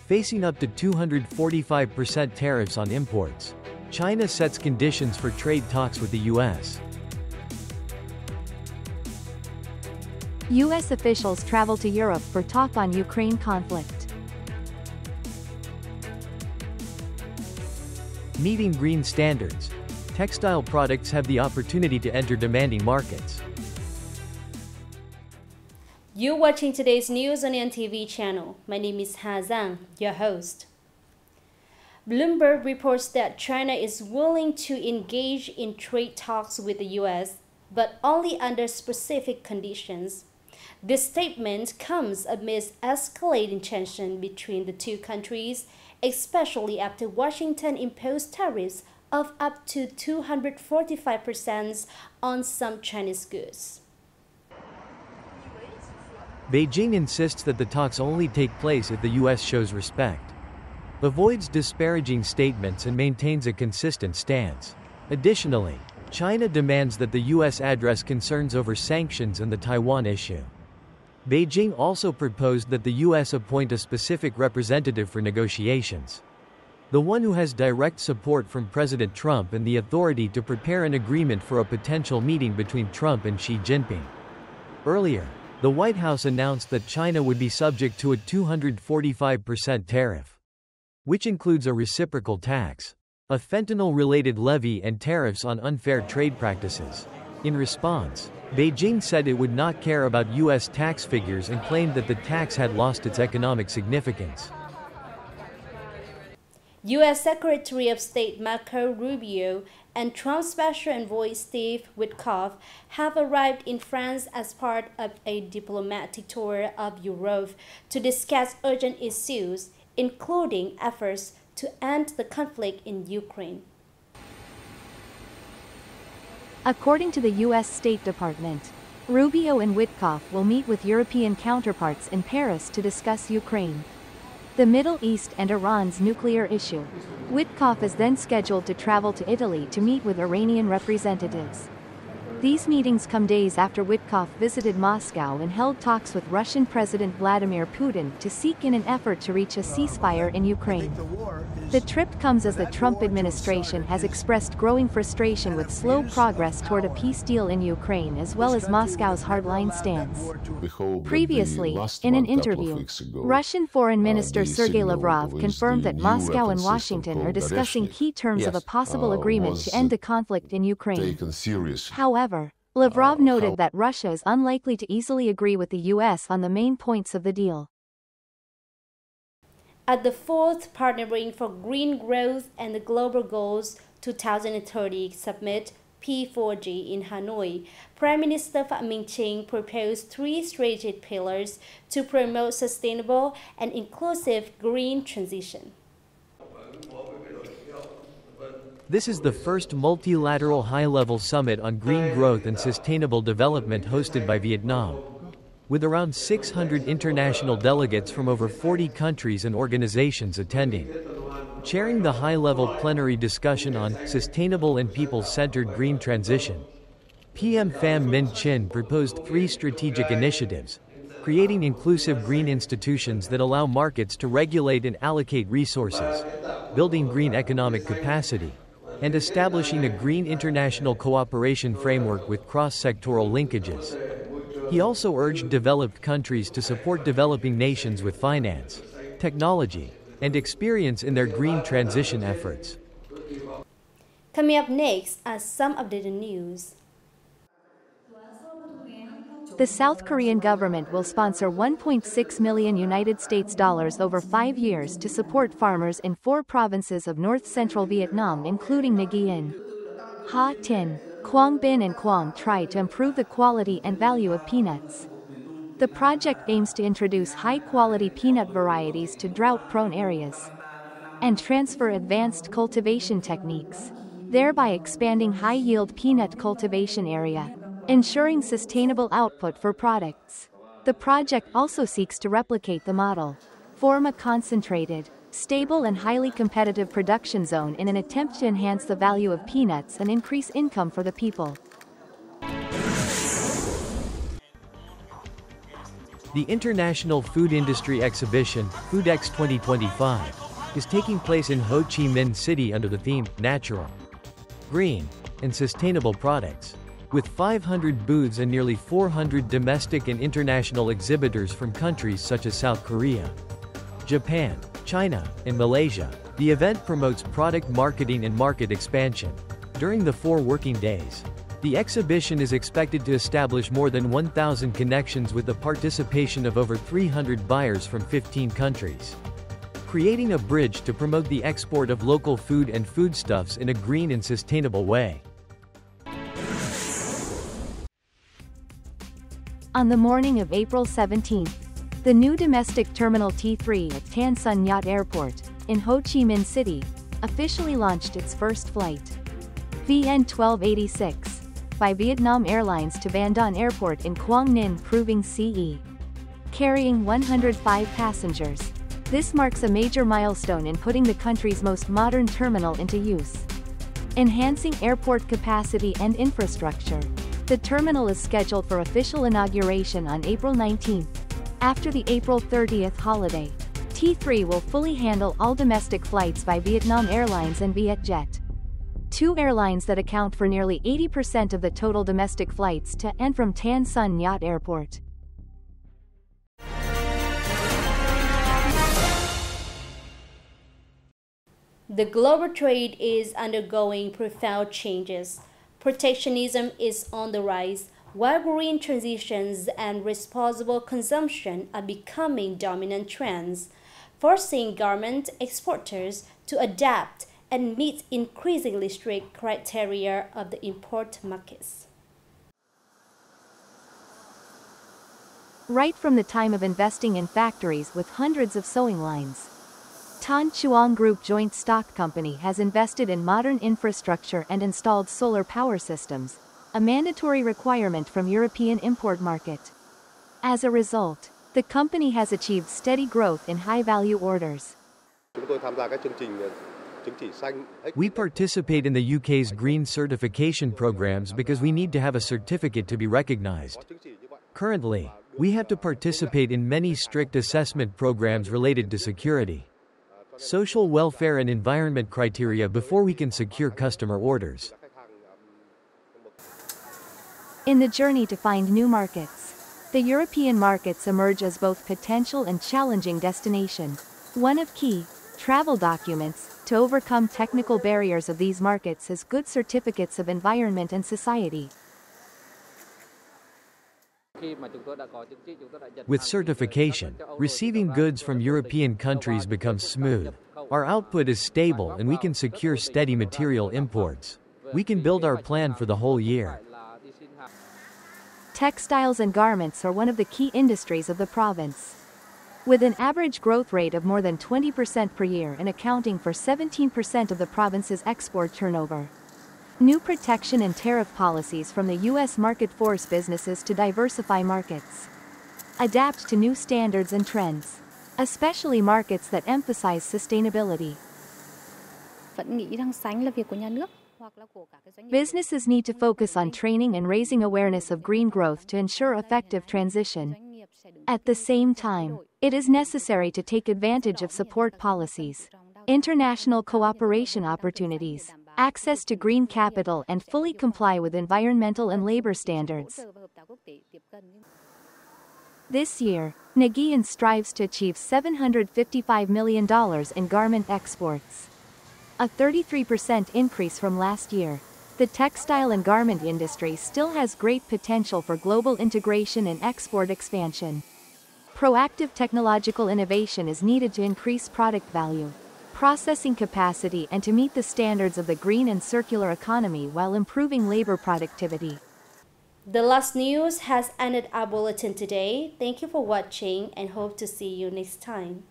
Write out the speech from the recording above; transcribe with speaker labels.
Speaker 1: Facing up to 245% tariffs on imports, China sets conditions for trade talks with the U.S.
Speaker 2: U.S. officials travel to Europe for talk on Ukraine conflict.
Speaker 1: Meeting green standards, textile products have the opportunity to enter demanding markets.
Speaker 3: You're watching today's news on NTV channel. My name is Ha Zhang, your host. Bloomberg reports that China is willing to engage in trade talks with the U.S., but only under specific conditions. This statement comes amidst escalating tension between the two countries, especially after Washington imposed tariffs of up to 245% on some Chinese goods.
Speaker 1: Beijing insists that the talks only take place if the U.S. shows respect, avoids disparaging statements and maintains a consistent stance. Additionally, China demands that the U.S. address concerns over sanctions and the Taiwan issue. Beijing also proposed that the U.S. appoint a specific representative for negotiations, the one who has direct support from President Trump and the authority to prepare an agreement for a potential meeting between Trump and Xi Jinping. Earlier, the White House announced that China would be subject to a 245% tariff, which includes a reciprocal tax, a fentanyl-related levy and tariffs on unfair trade practices. In response, Beijing said it would not care about U.S. tax figures and claimed that the tax had lost its economic significance.
Speaker 3: U.S. Secretary of State Marco Rubio and Trump Special Envoy Steve Witkoff have arrived in France as part of a diplomatic tour of Europe to discuss urgent issues, including efforts to end the conflict in Ukraine.
Speaker 2: According to the U.S. State Department, Rubio and Witkoff will meet with European counterparts in Paris to discuss Ukraine, the Middle East and Iran's nuclear issue. Witkoff is then scheduled to travel to Italy to meet with Iranian representatives. These meetings come days after Witkoff visited Moscow and held talks with Russian President Vladimir Putin to seek in an effort to reach a ceasefire in Ukraine. The trip comes as the Trump administration has expressed growing frustration with slow progress toward a peace deal in Ukraine as well as Moscow's hardline stance. Previously, in an interview, Russian Foreign Minister Sergei Lavrov confirmed that Moscow and Washington are discussing key terms of a possible agreement to end the conflict in Ukraine. However, Lavrov noted that Russia is unlikely to easily agree with the U.S. on the main points of the deal.
Speaker 3: At the fourth Partnering for Green Growth and the Global Goals 2030 Summit P4G in Hanoi, Prime Minister Phạm Minh Chính proposed three strategic pillars to promote sustainable and inclusive green transition.
Speaker 1: This is the first multilateral high-level summit on green growth and sustainable development hosted by Vietnam, with around 600 international delegates from over 40 countries and organizations attending. Chairing the high-level plenary discussion on sustainable and people-centered green transition, PM Pham Minh Chinh proposed three strategic initiatives: creating inclusive green institutions that allow markets to regulate and allocate resources, building green economic capacity, and establishing a green international cooperation framework with cross-sectoral linkages. He also urged developed countries to support developing nations with finance, technology, and experience in their green transition efforts.
Speaker 3: Coming up next are some of the news.
Speaker 2: The South Korean government will sponsor $1.6 million over 5 years to support farmers in 4 provinces of north-central Vietnam including Nguyen, Ha Tin, Quang Binh and Quang Tri to improve the quality and value of peanuts. The project aims to introduce high-quality peanut varieties to drought-prone areas and transfer advanced cultivation techniques, thereby expanding high-yield peanut cultivation area, ensuring sustainable output for products. The project also seeks to replicate the model, form a concentrated, stable and highly competitive production zone in an attempt to enhance the value of peanuts and increase income for the people.
Speaker 1: The International Food Industry Exhibition, FoodEx 2025, is taking place in Ho Chi Minh City under the theme, Natural, Green, and Sustainable Products. With 500 booths and nearly 400 domestic and international exhibitors from countries such as South Korea, Japan, China, and Malaysia, the event promotes product marketing and market expansion. During the 4 working days, the exhibition is expected to establish more than 1,000 connections with the participation of over 300 buyers from 15 countries, creating a bridge to promote the export of local food and foodstuffs in a green and sustainable way.
Speaker 2: On the morning of April 17, the new domestic Terminal T3 at Tan Son Nhat Airport, in Ho Chi Minh City, officially launched its first flight, VN 1286, by Vietnam Airlines to Van Don Airport in Quang Ninh Proving CE, carrying 105 passengers. This marks a major milestone in putting the country's most modern terminal into use, enhancing airport capacity and infrastructure. The terminal is scheduled for official inauguration on April 19. After the April 30th holiday, T3 will fully handle all domestic flights by Vietnam Airlines and Vietjet, 2 airlines that account for nearly 80% of the total domestic flights to and from Tan Son Nhat Airport.
Speaker 3: The global trade is undergoing profound changes. Protectionism is on the rise, while green transitions and responsible consumption are becoming dominant trends, forcing garment exporters to adapt and meet increasingly strict criteria of the import markets.
Speaker 2: Right from the time of investing in factories with hundreds of sewing lines, Tan Chuang Group Joint Stock Company has invested in modern infrastructure and installed solar power systems, a mandatory requirement from European import market. As a result, the company has achieved steady growth in high-value orders.
Speaker 1: We participate in the UK's green certification programs because we need to have a certificate to be recognized. Currently, we have to participate in many strict assessment programs related to security, social welfare and environment criteria before we can secure customer orders.
Speaker 2: In the journey to find new markets, the European markets emerge as both potential and challenging destination. One of key travel documents to overcome technical barriers of these markets is good certificates of environment and society.
Speaker 1: With certification, receiving goods from European countries becomes smooth. Our output is stable and we can secure steady material imports. We can build our plan for the whole year.
Speaker 2: Textiles and garments are one of the key industries of the province, with an average growth rate of more than 20% per year and accounting for 17% of the province's export turnover. New protection and tariff policies from the U.S. market force businesses to diversify markets, adapt to new standards and trends, especially markets that emphasize sustainability. Businesses need to focus on training and raising awareness of green growth to ensure effective transition. At the same time, it is necessary to take advantage of support policies, international cooperation opportunities, access to green capital and fully comply with environmental and labor standards. This year, Nagayan strives to achieve $755 million in garment exports, a 33% increase from last year. The textile and garment industry still has great potential for global integration and export expansion. Proactive technological innovation is needed to increase product value, processing capacity and to meet the standards of the green and circular economy while improving labor productivity.
Speaker 3: The last news has ended our bulletin today. Thank you for watching and hope to see you next time.